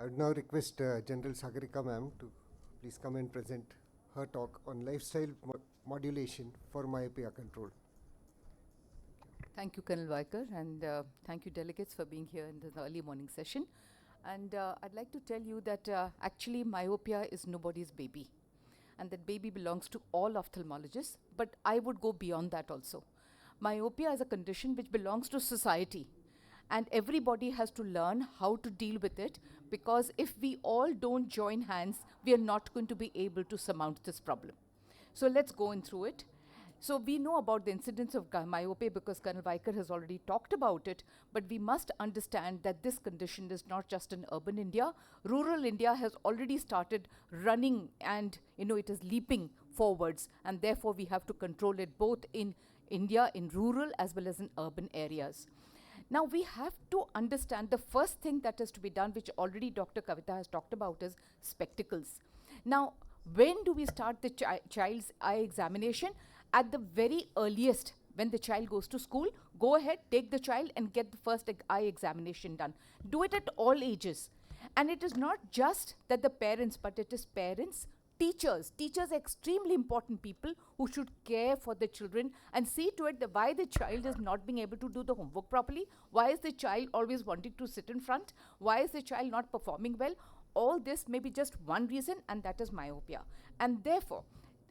I would now request General Sagarika ma'am to please come and present her talk on lifestyle modulation for myopia control. Thank you, Colonel Vaikar, and thank you, delegates, for being here in the early morning session. And I'd like to tell you that actually myopia is nobody's baby, and that baby belongs to all ophthalmologists, but I would go beyond that also. Myopia is a condition which belongs to society, and everybody has to learn how to deal with it, because if we all don't join hands, we are not going to be able to surmount this problem. So let's go in through it. So we know about the incidence of myopia because Colonel Vaikar has already talked about it, but we must understand that this condition is not just in urban India. Rural India has already started running, and it is leaping forwards, and therefore we have to control it both in India, in rural as well as in urban areas. Now we have to understand the first thing that is to be done, which already Dr. Kavita has talked about, is spectacles. Now, when do we start the child's eye examination? At the very earliest, when the child goes to school, go ahead, take the child and get the first eye examination done. Do it at all ages. And it is not just that the parents, but it is parents, teachers. Teachers are extremely important people who should care for the children and see to it that why the child is not being able to do the homework properly, why is the child always wanting to sit in front, why is the child not performing well. All this may be just one reason, and that is myopia. And therefore,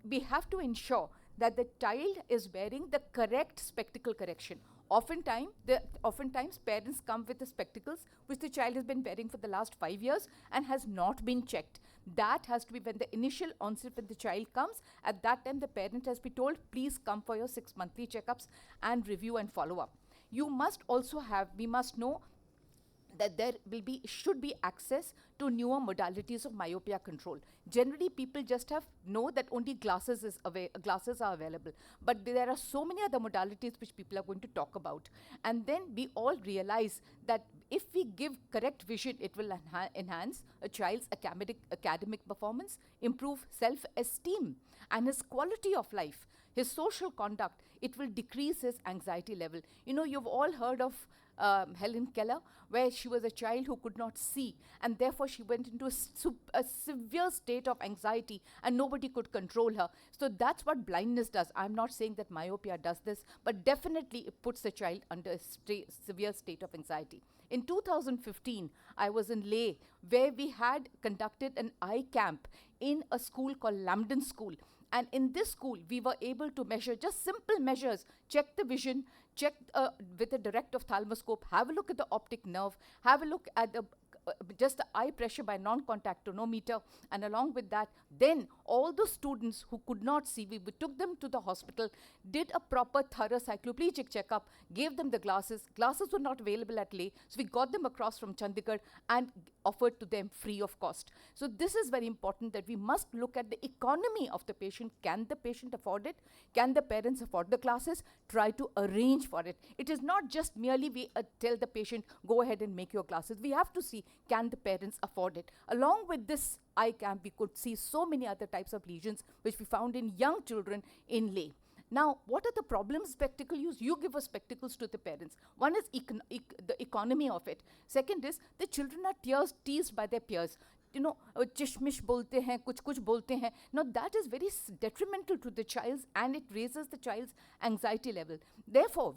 we have to ensure that the child is wearing the correct spectacle correction. Oftentimes parents come with the spectacles which the child has been wearing for the last 5 years and has not been checked. That has to be when the initial onset, when the child comes, at that time the parent has to be told, please come for your 6 monthly checkups and review and follow up. You must also we must know that there should be access to newer modalities of myopia control. Generally, people just know that only glasses are available, but there are so many other modalities which people are going to talk about. And then we all realize that if we give correct vision, it will enhance a child's academic performance, improve self-esteem and his quality of life, his social conduct. It will decrease his anxiety level. You've all heard of Helen Keller, where she was a child who could not see, and therefore she went into a severe state of anxiety and nobody could control her. So that's what blindness does. I'm not saying that myopia does this, but definitely it puts the child under a severe state of anxiety. In 2015, I was in Leh, where we had conducted an eye camp in a school called Lambden School. And in this school, we were able to measure just simple measures, check the vision, check with a direct ophthalmoscope, have a look at the optic nerve, have a look at just the eye pressure by non-contact tonometer, and along with that, then all the students who could not see, we took them to the hospital, did a proper thorough cycloplegic checkup, gave them the glasses. Glasses were not available at Leh, so we got them across from Chandigarh and offered to them free of cost. So this is very important, that we must look at the economy of the patient. Can the patient afford it? Can the parents afford the classes? Try to arrange for it. It is not just merely we tell the patient, go ahead and make your classes. We have to see, can the parents afford it? Along with this eye camp, we could see so many other types of lesions which we found in young children in Leh. Now, what are the problems spectacle use? You give us spectacles to the parents. One is the economy of it. Second is the children are teased by their peers. Chishmish bolte hain, kuch bolte hain. Now that is very detrimental to the child, and it raises the child's anxiety level. Therefore,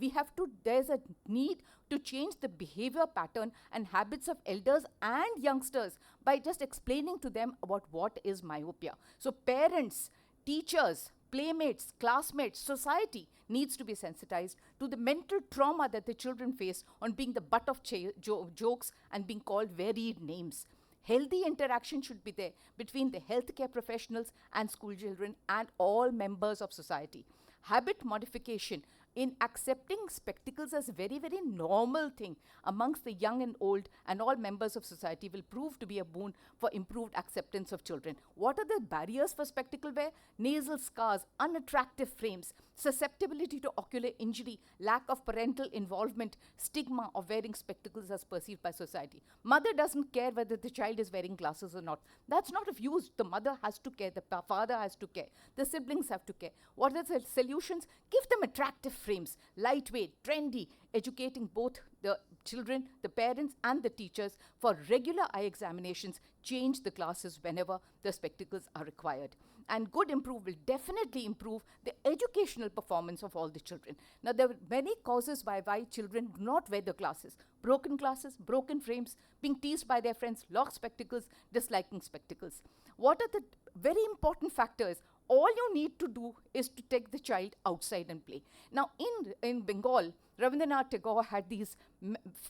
there's a need to change the behavior pattern and habits of elders and youngsters by just explaining to them about what is myopia. So parents, teachers, playmates, classmates, society needs to be sensitized to the mental trauma that the children face on being the butt of jokes and being called varied names. Healthy interaction should be there between the healthcare professionals and school children and all members of society. Habit modification in accepting spectacles as a very, very normal thing amongst the young and old and all members of society will prove to be a boon for improved acceptance of children. What are the barriers for spectacle wear? Nasal scars, unattractive frames, susceptibility to ocular injury, lack of parental involvement, stigma of wearing spectacles as perceived by society. Mother doesn't care whether the child is wearing glasses or not. That's not of use. The mother has to care, the father has to care, the siblings have to care. What are the solutions? Give them attractive frames, lightweight, trendy, educating both the children, the parents and the teachers for regular eye examinations, change the glasses whenever the spectacles are required. And good improve will definitely improve the educational performance of all the children. Now, there are many causes why children do not wear the glasses. Broken glasses, broken frames, being teased by their friends, lost spectacles, disliking spectacles. What are the very important factors? All you need to do is to take the child outside and play. Now, in Bengal, Rabindranath Tagore had these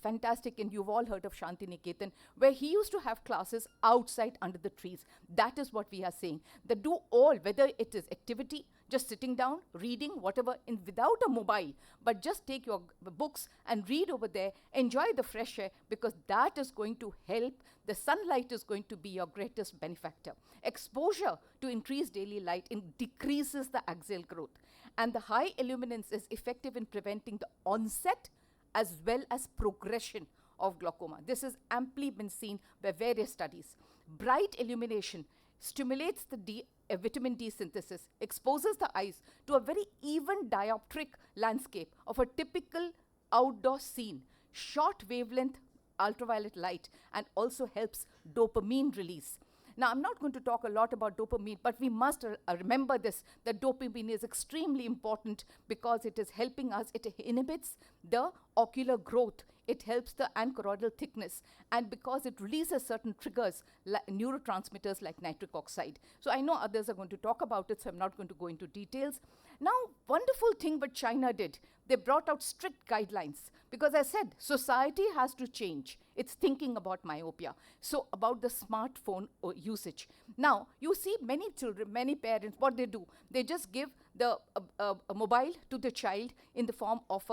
fantastic, and you've all heard of Shantiniketan, where he used to have classes outside under the trees. That is what we are saying. That do all, whether it is activity, just sitting down, reading, whatever, without a mobile, but just take your books and read over there, enjoy the fresh air, because that is going to help. The sunlight is going to be your greatest benefactor. Exposure to increased daily light decreases the axial growth. And the high illuminance is effective in preventing the onset as well as progression of glaucoma. This has amply been seen by various studies. Bright illumination stimulates the vitamin D synthesis, exposes the eyes to a very even dioptric landscape of a typical outdoor scene, short wavelength ultraviolet light, and also helps dopamine release. Now, I'm not going to talk a lot about dopamine, but we must remember this, that dopamine is extremely important because it is helping us. It inhibits the ocular growth. It helps the anchoroidal thickness. And because it releases certain triggers, neurotransmitters like nitric oxide. So I know others are going to talk about it, so I'm not going to go into details. Now, wonderful thing what China did. They brought out strict guidelines because I said society has to change its thinking about myopia. So about the smartphone usage. Now, you see many children, many parents, what they do, they just give the a mobile to the child in the form of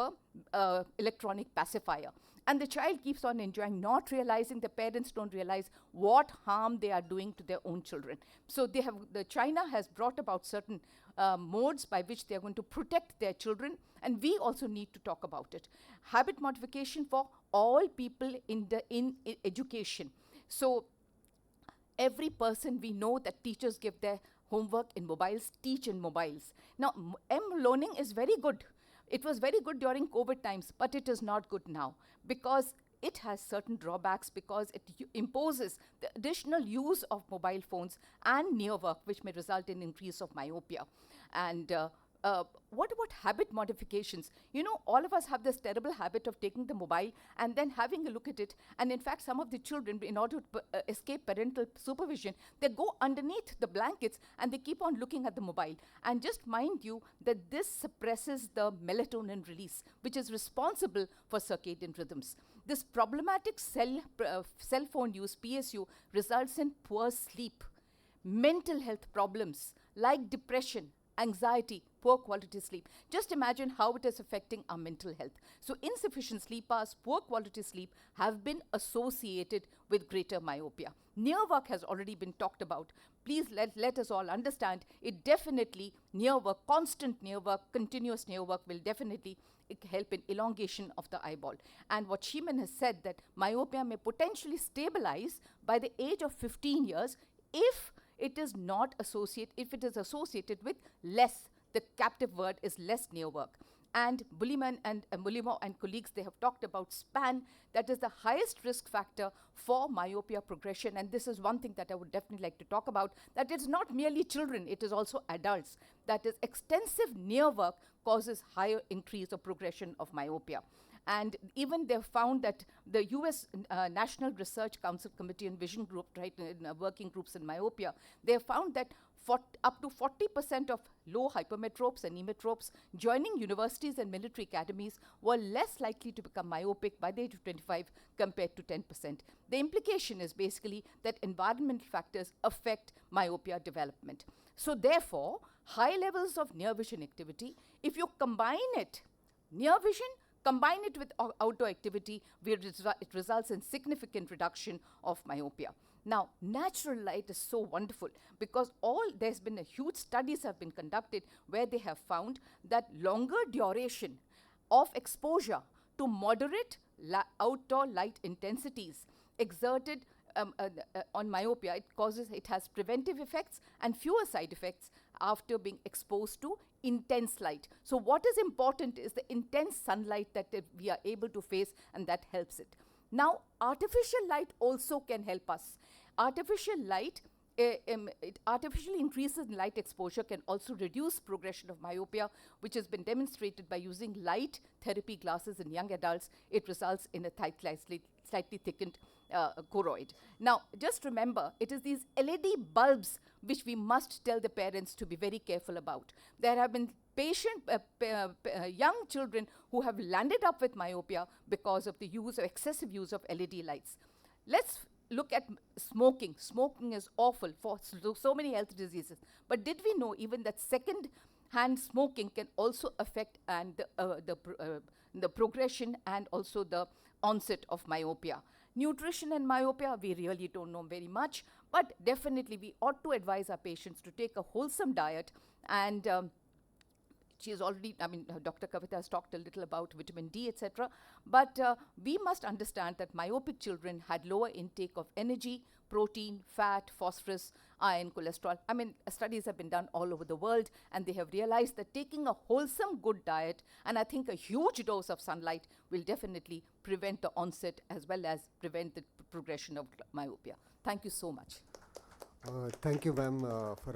a electronic pacifier. And the child keeps on enjoying, not realizing, the parents don't realize what harm they are doing to their own children. So China has brought about certain modes by which they are going to protect their children, and we also need to talk about it. Habit modification for all people in education. So every person, we know that teachers give their homework in mobiles, teach in mobiles. Now, learning is very good. It was very good during COVID times, but it is not good now because it has certain drawbacks, because it imposes the additional use of mobile phones and near work, which may result in increase of myopia. And what about habit modifications? You know, all of us have this terrible habit of taking the mobile and then having a look at it. And in fact, some of the children, in order to escape parental supervision, they go underneath the blankets and they keep on looking at the mobile. And just mind you that this suppresses the melatonin release, which is responsible for circadian rhythms. This problematic cell phone use, PSU, results in poor sleep, mental health problems like depression, anxiety, poor quality sleep. Just imagine how it is affecting our mental health. So insufficient sleep hours, poor quality sleep have been associated with greater myopia. Near work has already been talked about. Please let us all understand it definitely, near work, constant near work, continuous near work will definitely help in elongation of the eyeball. And what Sheeman has said, that myopia may potentially stabilize by the age of 15 years if it is associated with less, the captive word is less near work. And Bulliman and Mulimo and colleagues, they have talked about span, that is the highest risk factor for myopia progression. And this is one thing that I would definitely like to talk about, that it's not merely children, it is also adults. That is, extensive near work causes higher increase of progression of myopia. And even they've found that the US National Research Council Committee and Vision Group, right, in working groups in myopia, they have found that up to 40% of low hypermetropes and emetropes joining universities and military academies were less likely to become myopic by the age of 25 compared to 10%. The implication is basically that environmental factors affect myopia development. So therefore, high levels of near vision activity, if you combine it, near vision, combine it with outdoor activity, it results in significant reduction of myopia. Now, natural light is so wonderful because there's been a huge studies have been conducted where they have found that longer duration of exposure to moderate outdoor light intensities exerted on myopia, it has preventive effects and fewer side effects after being exposed to intense light. So what is important is the intense sunlight that we are able to face, and that helps it. Now, artificial light also can help us. Artificial light, it artificially increases in light exposure, can also reduce progression of myopia, which has been demonstrated by using light therapy glasses in young adults. It results in a slightly thickened choroid. Now, just remember, it is these LED bulbs which we must tell the parents to be very careful about. There have been young children who have landed up with myopia because of the excessive use of LED lights. Let's look at smoking. Smoking is awful for so many health diseases. But did we know even that second-hand smoking can also affect the progression and also the onset of myopia? Nutrition and myopia, we really don't know very much, but definitely we ought to advise our patients to take a wholesome diet. And she has already, Dr. Kavita has talked a little about vitamin D, etc. But we must understand that myopic children had lower intake of energy, protein, fat, phosphorus, iron, cholesterol. Studies have been done all over the world, and they have realized that taking a wholesome, good diet, and I think a huge dose of sunlight, will definitely prevent the onset as well as prevent the progression of myopia. Thank you so much. Thank you, ma'am, for